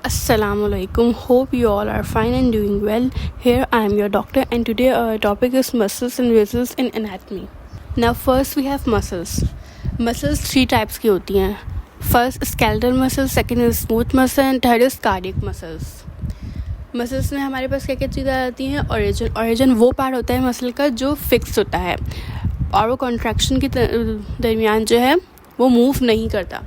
Assalamualaikum. Hope you all are fine and doing well. Here I am your doctor, and today our topic is muscles and vessels in anatomy. Now first we have muscles. Muscles three types की होती हैं. First skeletal muscles, second is smooth muscle and third is cardiac muscles. Muscles में हमारे पास क्या क्या चीज़ें आती हैं. ओरिजिन वो पार्ट होता है मसल का जो फिक्स होता है और वो कॉन्ट्रैक्शन के दरमियान जो है वो मूव नहीं करता.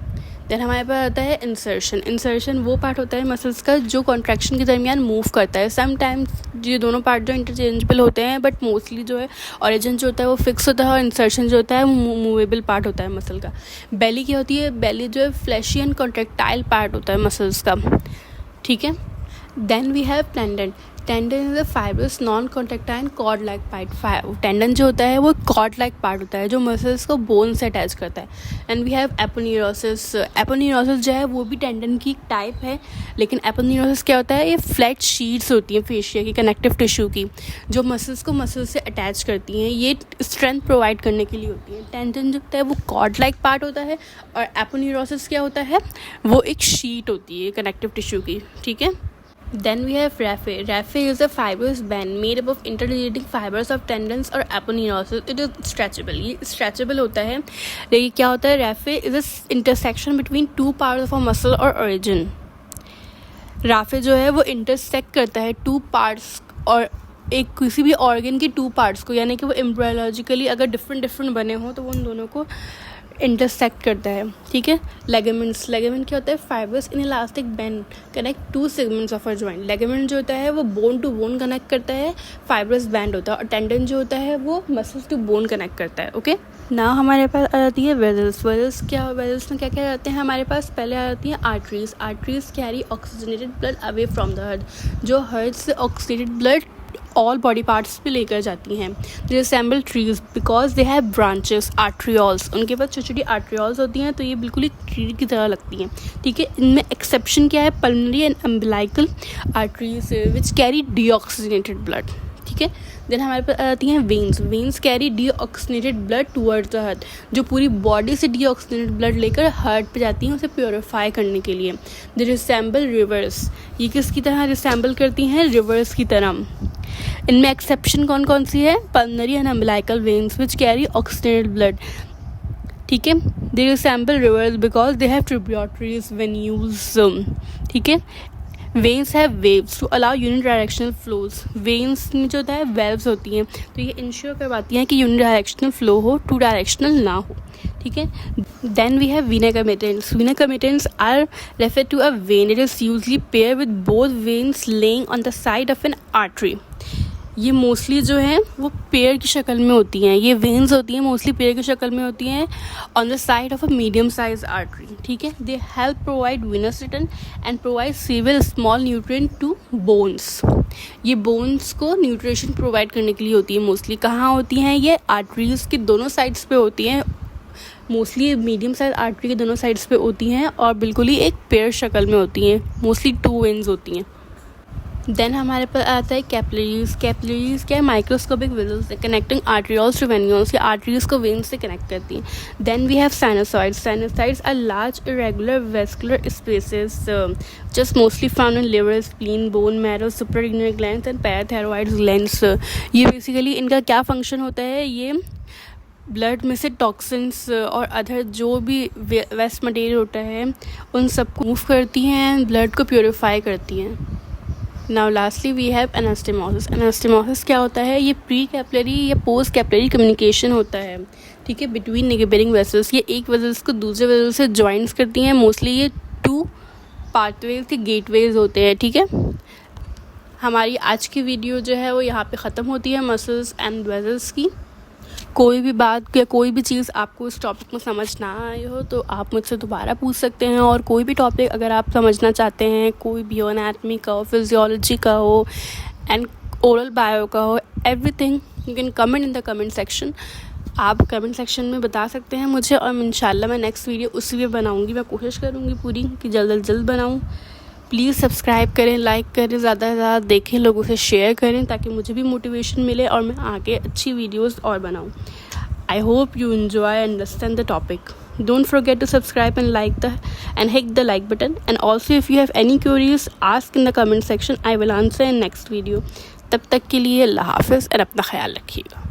देन हमारे पास आता है इंसर्शन वो पार्ट होता है मसल्स का जो कॉन्ट्रैक्शन के दरमियान मूव करता है. समटाइम्स ये दोनों पार्ट जो इंटरचेंजेबल होते हैं, बट मोस्टली जो है ओरिजिन जो होता है वो फिक्स होता है और इंसर्शन जो होता है वो मूवेबल पार्ट होता है मसल का. बेली क्या होती है? बेली जो है फ्लैशी एंड कॉन्ट्रैक्टाइल पार्ट होता है मसल्स का. ठीक है. Then we have tendon is a fibrous non contractile cord like part. Tendon जो होता है वो कॉर्ड लाइक पार्ट होता है जो मसल्स को बोन से अटैच करता है. एंड वी हैव एपोन्यूरोसिस जो है वो भी टेंडन की टाइप है, लेकिन एपोन्यूरोसिस क्या होता है? ये फ्लैट शीट्स होती हैं फेशिया की, कनेक्टिव टिश्यू की, जो मसल्स को मसल्स से अटैच करती हैं. ये स्ट्रेंथ प्रोवाइड करने के लिए होती है. टेंडन जो होता है वो कॉर्ड लाइक पार्ट होता है और एपोन्यूरोसिस क्या होता है? वो एक शीट होती है कनेक्टिव टिश्यू की. ठीक है. Then we have raphe. Raphe is a fibrous band made up of interrelating fibers of tendons or aponeurosis. It is stretchable. ये stretchable होता है. ये क्या होता है? Raphe is a intersection between two parts of a muscle or origin. Rafe जो है वो इंटरसेक्ट करता है टू पार्ट्स और एक किसी भी ऑर्गन के टू पार्ट्स को, यानी कि वो एम्ब्रायोलॉजिकली अगर डिफरेंट बने हों तो वो उन दोनों को इंटरसेक्ट करता है. ठीक है. लेगामेंट क्या होता है? Fibres in elastic band connect two segments of a joint. Ligament जो होता है वो बोन टू बोन कनेक्ट करता है, फाइबरस बैंड होता है. और टेंडन जो होता है वो मसल्स टू बोन कनेक्ट करता है. ओके. ना हमारे पास आ जाती है वेजल्स में क्या क्या आते हैं हमारे पास? पहले आ जाती हैं arteries carry oxygenated blood away from the heart, जो हार्ट से oxygenated blood all body parts पे लेकर जाती हैं. They resemble trees because they have branches. Arterioles, उनके पास छोटी छोटी आर्ट्रियोल्स होती हैं, तो ये बिल्कुल एक ट्री की तरह लगती हैं. ठीक है. इनमें एक्सेप्शन क्या है? Pulmonary and umbilical arteries which carry deoxygenated blood. ठीक है. देन हमारे पास आती हैं veins carry deoxygenated blood towards the heart, जो पूरी बॉडी से डीऑक्सीजनेटेड ब्लड लेकर हार्ट पे जाती हैं उसे प्योरीफाई करने के लिए. दे रिसेंबल रिवर्स. ये किसकी तरह रिसेंबल करती हैं? रिवर्स की तरह. इनमें एक्सेप्शन कौन सी है? Pulmonary and umbilical veins which carry oxygenated blood. ठीक है. They resemble rivers because they have tributaries venules. ठीक है. Veins have valves to allow unidirectional flows. Veins में जो होता है वेव्स होती हैं, तो ये इंश्योर करवाती हैं कि यूनिडायरेक्शनल फ्लो हो, टू डायरेक्शनल ना हो. ठीक है. Then we have venae comitantes are refer to a vein. It is usually pair with both veins lying on the side of an artery. ये मोस्टली जो है वो पेयर की शक्ल में होती हैं. ये वेन्स होती हैं मोस्टली पेयर की शक्ल में होती हैं on the side of a medium size artery. ठीक है. They help provide venous return and provide several small nutrient to bones. ये बोन्स को न्यूट्रिशन प्रोवाइड करने के लिए होती है. मोस्टली कहाँ होती हैं? ये आर्टरीज के दोनों साइड्स पे होती हैं. मोस्टली मीडियम साइज आर्टरी के दोनों साइड्स पे होती हैं और बिल्कुल ही एक पेयर शक्ल में होती हैं. मोस्टली टू वेन्स होती हैं. देन हमारे पास आता है कैपिलरीज क्या है? Microscopic vessels connecting arterioles to venules. ये आर्टरीज को वेन्स से कनेक्ट करती हैं. Then we have sinusoids are large irregular vascular spaces just mostly found in liver, spleen, bone marrow, suprarenal glands and parathyroid glands. ये basically इनका क्या function होता है? ये ब्लड में से टॉक्सिन्स और अदर जो भी वेस्ट मटेरियल होता है उन सबको मूव करती हैं, ब्लड को प्योरीफाई करती हैं. Now lastly we have anastomosis क्या होता है? ये प्री कैपिलरी या पोस्ट कैपिलरी कम्युनिकेशन होता है. ठीक है. Between neighbouring vessels. ये एक वेसल्स को दूसरे वेसल से ज्वाइंट्स करती हैं. मोस्टली ये टू पाथवेज के गेटवेज होते हैं. ठीक है. हमारी आज की वीडियो जो है वो यहाँ पे ख़त्म होती है मसल्स एंड वेसल्स की. कोई भी बात या कोई भी चीज़ आपको इस टॉपिक में समझ ना आई हो तो आप मुझसे दोबारा पूछ सकते हैं. और कोई भी टॉपिक अगर आप समझना चाहते हैं, कोई भी हो, एनाटमी का हो, फिजियोलॉजी का हो एंड ओरल बायो का हो, everything you can comment in the comment section. आप कमेंट सेक्शन में बता सकते हैं मुझे और इंशाल्लाह मैं नेक्स्ट वीडियो उसी पे बनाऊँगी. मैं कोशिश करूँगी पूरी कि जल्द बनाऊँ. प्लीज़ सब्सक्राइब करें, लाइक करें, ज़्यादा से ज़्यादा देखें, लोगों से शेयर करें ताकि मुझे भी मोटिवेशन मिले और मैं आगे अच्छी वीडियोस और बनाऊं. I hope you enjoy and understand the topic. Don't forget to subscribe and hit the like button. And also if you have any queries, ask in the comment section. I will answer in next video. तब तक के लिए अल्लाह हाफ़िज़ और अपना ख्याल रखिएगा.